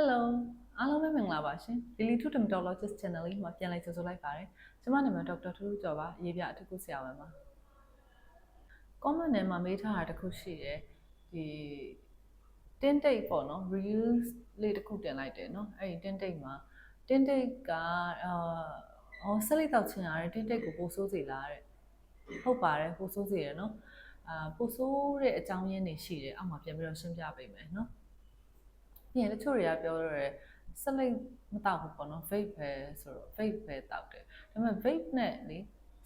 Hello အားလုံးပဲမင်္ဂလာပါရှင် Lily to Dermatologist Channel လေးမှာပြန်လည်ကြိုဆိုလိုက်ပါတယ်ကျွန်မနာမည်ဒေါက်တာထူးထူးကျော်ပါရေးပြအထူးကုဆရာဝန်ပါ comment ထဲမှာမေးထားတာတစ်ခုရှိတယ်ဒီတင်းတိတ်ပေါ့နော် reels လေးတစ်ခုတင်လိုက်တယ်နော်အဲ့ဒီတင်းတိတ်မှာတင်းတိတ်ကဆက်လက်တောက်ချင်ရတယ်တင်းတိတ်ကိုပို့ဆိုးစေလားတဲ့ဟုတ်ပါတယ်ပို့ဆိုးစေရနော်ပို့ဆိုးတဲ့အကြောင်းရင်းတွေရှိတယ်အောက်မှာပြန်ပြီးတော့ရှင်းပြပေးမယ်နော်ပြီးရင်တချို့တွေကပြောရဲဆက်လက်မတောက်ဘူးပေါ့နော် vape ပဲဆိုတော့ vape ပဲတောက်တယ်ဒါပေမဲ့ vape နဲ့လေ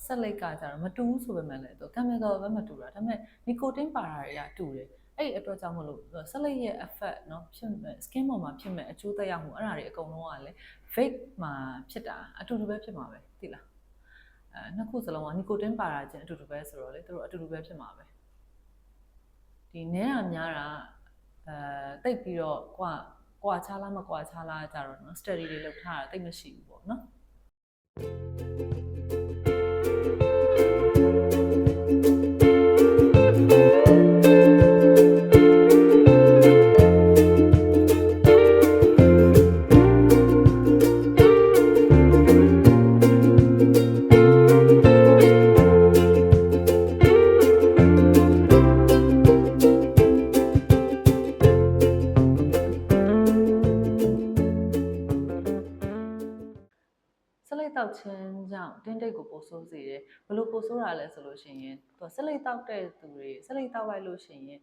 ဆက်လက်ကကြတော့မတူဘူးဆိုပေမဲ့လည်းသူ chemical ပဲမတူတာဒါပေမဲ့ nicotine ပါတာတွေကတူတယ်အဲ့ဒီအတွက်ကြောင့်မလို့ဆက်လက်ရဲ့ effect เนาะဖြစ်မဲ့ skin ပေါ်မှာဖြစ်မဲ့အကျိုးသက်ရောက်မှုအဲ့ဒါတွေအကုန်လုံးကလည်း vape မှာဖြစ်တာအတူတူပဲဖြစ်မှာပဲသိလားနှစ်ခုစလုံးက nicotine ပါတာချင်းအတူတူပဲဆိုတော့လေသူတို့အတူတူပဲဖြစ်မှာပဲဒီနည်းတာများတာတိတ်ပြီးတော့ကွာခြားလားမကွာခြားလားကြတော့เนาะ study တွေလုပ်ထားတာတိတ်မရှိဘူးပေါ့เนาะဆက်လက်တောက်ခြင်းကြောင့်တင်းတိတ်ကိုပိုဆိုးစေတယ်ဘလို့ပိုဆိုးတာလဲဆိုလို့ရှိရင်သူဆက်လက်တောက်တဲ့သူတွေဆက်လက်တောက်လိုက်လို့ရှိရင်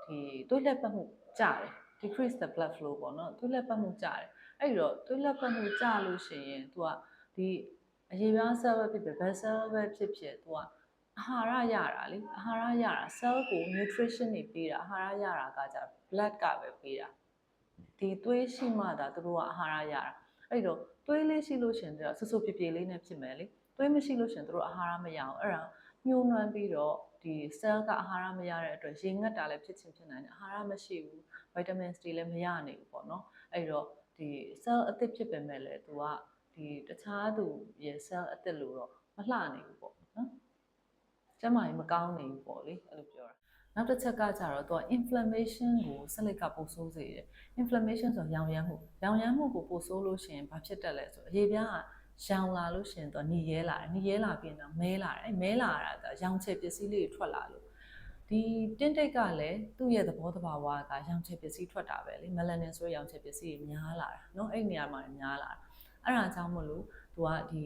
ဒီသွေးလက်ပတ်မှုကျတယ် decrease the blood flow ပေါ့နော်သွေးလက်ပတ်မှုကျတယ်အဲ့တော့သွေးလက်ပတ်မှုကျလို့ရှိရင်သူကဒီအရေပြား cell ပဲဖြစ်ဖြစ် bad cell ပဲဖြစ်ဖြစ်သူကအာဟာရရတာလေအာဟာရရတာ cell ကို nutrition တွေပေးတာအာဟာရရတာကကြ blood ကပဲပေးတာဒီသွေးရှိမှသာသူတို့ကအာဟာရရတာအဲ့တော့သွေးလေးရှိလို့ရှင်သူကဆူဆူပြေပြေလေးနဲ့ဖြစ်မယ်လေသွေးမရှိလို့ရှင်သူတို့အာဟာရမရအောင်အဲ့ဒါညှိုးနှွမ်းပြီးတော့ဒီ cell ကအာဟာရမရတဲ့အတွက်ရေငတ်တာလည်းဖြစ်ချင်းဖြစ်နိုင်တယ်အာဟာရမရှိဘူး vitamins တွေလည်းမရနိုင်ဘူးပေါ့နော်အဲ့တော့ဒီ cell အသစ်ဖြစ်ပေမဲ့လည်းသူကဒီတခြားသူရဲ့ cell အသစ်လို့တော့မလှနိုင်ဘူးပေါ့နော်ကျန်းမာရေးမကောင်းနေဘူးပေါ့လေအဲ့လိုပြောတာနောက်တစ်ချက်ကကြတော့သူက inflammation ကိုဆက်လက်ကပိုဆိုးစေတယ် inflammation ဆိုရောင်ရမ်းမှုကိုပိုဆိုးလို့ရှိရင်ဘာဖြစ်တတ်လဲဆိုအရေပြားကရောင်လာလို့ရှိရင်သူကหนีရဲလာတယ်หนีရဲလာပြီးတော့မဲလာတယ်မဲလာတာရောင်ချယ်ပစ္စည်းလေးတွေထွက်လာလို့ဒီတင်းတိတ်ကလည်းသူ့ရဲ့သဘောတဘာဝကရောင်ချယ်ပစ္စည်းထွက်တာပဲလေ melanin ဆိုရောင်ချယ်ပစ္စည်းတွေများလာတာเนาะအဲ့နေရာမှာများလာတာအဲ့ဒါကြောင့်မလို့သူကဒီ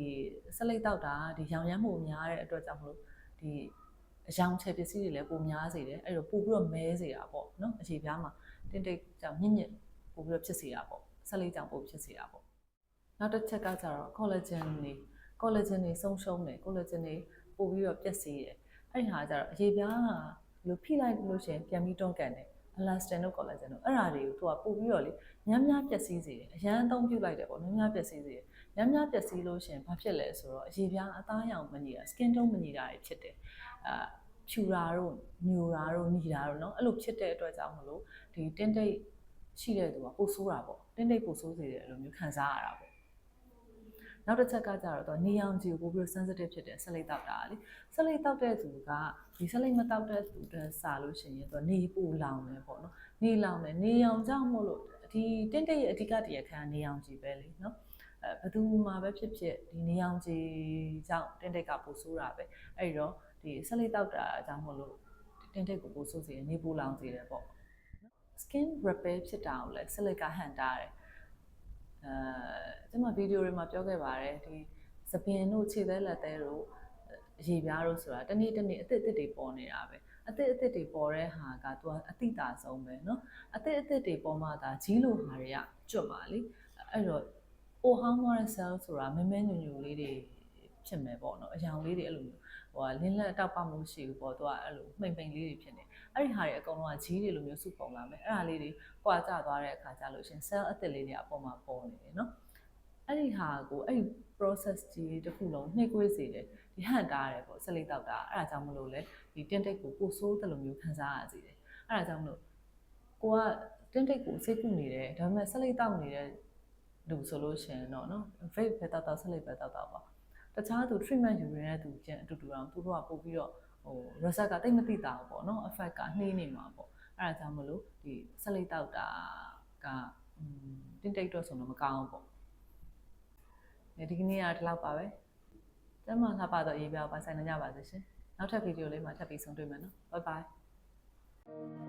ဆက်လက်တောက်တာဒီရောင်ရမ်းမှုများတဲ့အတွက်ကြောင့်မလို့ဒီအယောင်ချယ်ပစ္စည်းတွေလည်းပိုများစေတယ်အဲ့တော့ပို့ပြီးတော့မဲစေတာပေါ့နော်အရေပြားမှာတင်းတိတ်ကြောင့်ညစ်ပို့ပြီးတော့ဖြစ်စေတာပေါ့ဆက်လေးကြောင့်ပို့ဖြစ်စေတာပေါ့နောက်တစ်ချက်ကကြတော့ collagen တွေဆုံးရှုံးတယ် collagen တွေပို့ပြီးတော့ပြတ်စေတယ်အဲ့ဒီဟာကြတော့အရေပြားကလို့ဖိလိုက်လို့ရှိရင်ပြန်ပြီးတွန်းကန်တယ် elastin တို့ collagen တို့အဲ့ဒါတွေကိုသူကပို့ပြီးတော့လေများပျက်စီးစေတယ်အရန်အသုံးပြုလိုက်တယ်ပေါ့များပျက်စီးစေတယ်များပျက်စီးလို့ရှိရင်ဘာဖြစ်လဲဆိုတော့အရေပြားအသားရောင်မညီတာ skin tone မညီတာတွေဖြစ်တယ်ဖြူတာတို့ညိုတာတို့ညီတာတို့เนาะအဲ့လိုဖြစ်တဲ့အတွက်ကြောင့်မလို့ဒီတင်းတိတ်ရှိတဲ့သူကပိုဆိုးတာပေါ့တင်းတိတ်ပိုဆိုးစေတယ်လို့မျိုးခံစားရတာပေါ့နောက်တစ်ချက်ကကြတော့သူနေရောင်ခြည်ကိုပိုပြီး sensitive ဖြစ်တယ်ဆက်လက်တောက်တာလေဆက်လက်တောက်တဲ့သူကဒီဆက်လက်မတောက်တဲ့သူတွေစားလို့ရှိရင်သူနေပူလောင်တယ်ပေါ့နော်နေလောင်တယ်နေရောင်ကြောင့်မို့လို့ဒီတင်းတိတ်ရဲ့အဓိကတရားခံနေရောင်ခြည်ပဲလေနော်ဘယ်သူမှပဲဖြစ်ဖြစ်ဒီနေရောင်ခြည်ကြောင့်တင်းတိတ်ကပိုဆိုးတာပဲအဲ့တော့ဒီဆက်လက်တောက်တာအကြောင်းမို့လို့တင်းတိတ်ကိုပိုဆိုးစေတယ်နေပူလောင်စေတယ်ပေါ့ skin repair ဖြစ်တာကိုလည်းဆက်လက်ကဟန်တာတယ်ကျွန်မဗီဒီယိုတွေမှာပြောခဲ့ပါတယ်ဒီသပင်တို့ခြေသေးလက်သေးတို့အရေပြားတို့ဆိုတာတနေ့အသစ်တွေပေါ်နေတာပဲအသစ်တွေပေါ်တဲ့ဟာကသူကအတိတာဆုံးပဲเนาะအသစ်တွေပေါ်မှသာကြီးလိုဟာတွေကကျွတ်ပါလေအဲ့တော့ပိုဟောင်းသွားတဲ့ cell ဆိုတာမဲမဲညူညူလေးတွေဖြစ်မယ်ပေါ့เนาะအယောင်လေးတွေအဲ့လိုမျိုးဟိုလင်းလက်တောက်ပမှုရှိဘူးပေါ့သူကအဲ့လိုမှိန်လေးတွေဖြစ်နေအဲ့ဒီဟာတွေအကုန်လုံးကကြီးတွေလိုမျိုးစုပုံလာမယ်အဲ့ဒါလေးတွေကွာကျသွားတဲ့အခါကျလို့ရှင် cell အသစ်လေးတွေအပေါ်မှာပေါ်နေတယ်เนาะအဲ့ဒီဟာကိုအဲ့ process ကြီးတစ်ခုလုံးနှိပ်ကွေးစေတယ်ဒီဟန်တားတယ်ပေါ့ဆက်လက်တောက်တာအဲ့ဒါကြောင့်မလို့လေဒီတင်းတိတ်ကိုပိုဆိုးတယ်လို့မျိုးခံစားရစေတယ်အဲ့ဒါကြောင့်မလို့ကိုကတင်းတိတ်ကိုစိတ်ကူနေတယ်ဒါပေမဲ့ဆက်လက်တောက်နေတဲ့လူဆိုလို့ရှင်တော့เนาะ vape ပဲတောက်ဆက်လက်ပဲတောက်ပါတခြားသူ treatment ယူနေတဲ့သူချင်းအတူတူအောင်သူတို့ကပို့ပြီးတော့ဟို result ကတိတ်မသိတာဘူးပေါ့เนาะ effect ကနှေးနေမှာပေါ့အဲ့ဒါကြောင့်မလို့ဒီဆက်လက်တောက်တာက တင်းတိတ်တော့ဆိုတော့မကောင်းဘူးပေါ့ဒီကနေ့ကဒီလောက်ပါပဲကျမလှပတော့ရေးပြပိုင်ဆိုင်နေကြပါစေရှင်နောက်ထပ်ဗီဒီယိုလေးမှာထပ်ပြီးဆုံတွေ့မယ်နော် bye bye